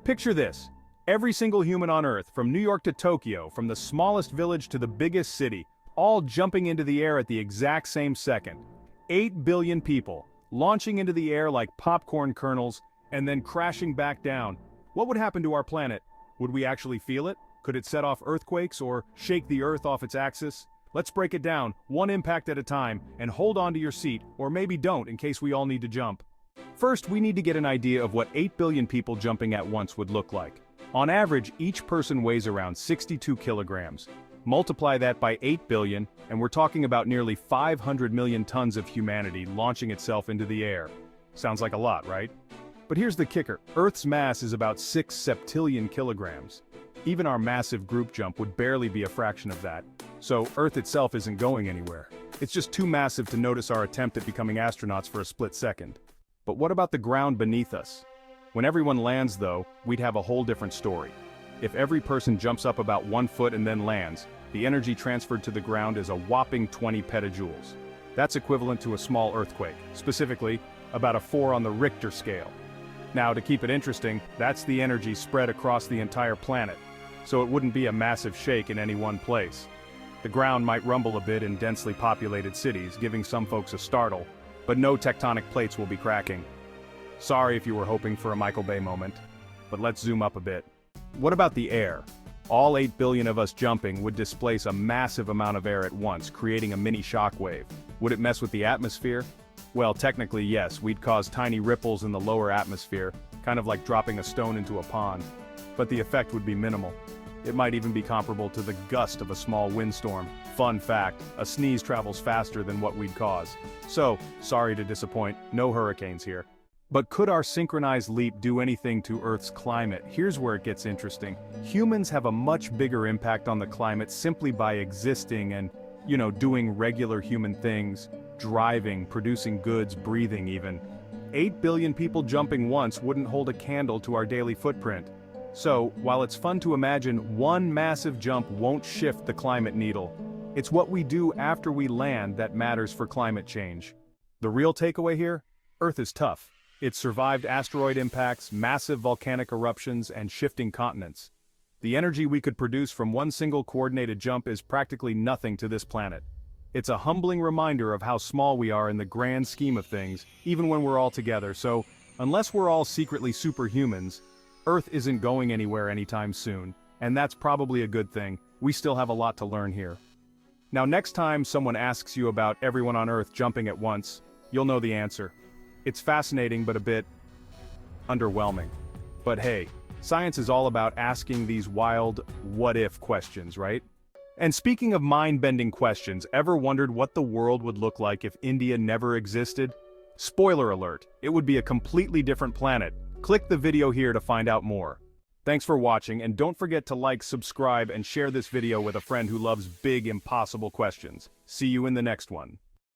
Picture this. Every single human on Earth, from New York to Tokyo, from the smallest village to the biggest city, all jumping into the air at the exact same second. 8 billion people, launching into the air like popcorn kernels, and then crashing back down. What would happen to our planet? Would we actually feel it? Could it set off earthquakes or shake the Earth off its axis? Let's break it down, one impact at a time, and hold on to your seat, or maybe don't in case we all need to jump. First, we need to get an idea of what 8 billion people jumping at once would look like. On average, each person weighs around 62 kilograms. Multiply that by 8 billion, and we're talking about nearly 500 million tons of humanity launching itself into the air. Sounds like a lot, right? But here's the kicker. Earth's mass is about 6 septillion kilograms. Even our massive group jump would barely be a fraction of that. So Earth itself isn't going anywhere. It's just too massive to notice our attempt at becoming astronauts for a split second. But what about the ground beneath us? When everyone lands though, we'd have a whole different story. If every person jumps up about 1 foot and then lands, the energy transferred to the ground is a whopping 20 petajoules. That's equivalent to a small earthquake, specifically, about a 4 on the Richter scale. Now, to keep it interesting, that's the energy spread across the entire planet, so it wouldn't be a massive shake in any one place. The ground might rumble a bit in densely populated cities, giving some folks a startle, but no tectonic plates will be cracking. Sorry if you were hoping for a Michael Bay moment, but let's zoom up a bit. What about the air? All 8 billion of us jumping would displace a massive amount of air at once, creating a mini shockwave. Would it mess with the atmosphere? Well, technically yes, we'd cause tiny ripples in the lower atmosphere, kind of like dropping a stone into a pond. But the effect would be minimal. It might even be comparable to the gust of a small windstorm. Fun fact, a sneeze travels faster than what we'd cause. So, sorry to disappoint, no hurricanes here. But could our synchronized leap do anything to Earth's climate? Here's where it gets interesting. Humans have a much bigger impact on the climate simply by existing and, doing regular human things, driving, producing goods, breathing even. 8 billion people jumping once wouldn't hold a candle to our daily footprint. So, while it's fun to imagine one massive jump won't shift the climate needle, it's what we do after we land that matters for climate change. The real takeaway here? Earth is tough. It's survived asteroid impacts, massive volcanic eruptions, and shifting continents. The energy we could produce from one single coordinated jump is practically nothing to this planet. It's a humbling reminder of how small we are in the grand scheme of things, even when we're all together. So, unless we're all secretly superhumans, Earth isn't going anywhere anytime soon, and that's probably a good thing. We still have a lot to learn here. Now, next time someone asks you about everyone on Earth jumping at once, you'll know the answer. It's fascinating but a bit underwhelming. But hey, science is all about asking these wild what-if questions, right? And speaking of mind-bending questions, ever wondered what the world would look like if India never existed? Spoiler alert, it would be a completely different planet. Click the video here to find out more. Thanks for watching, and don't forget to like, subscribe, and share this video with a friend who loves big, impossible questions. See you in the next one.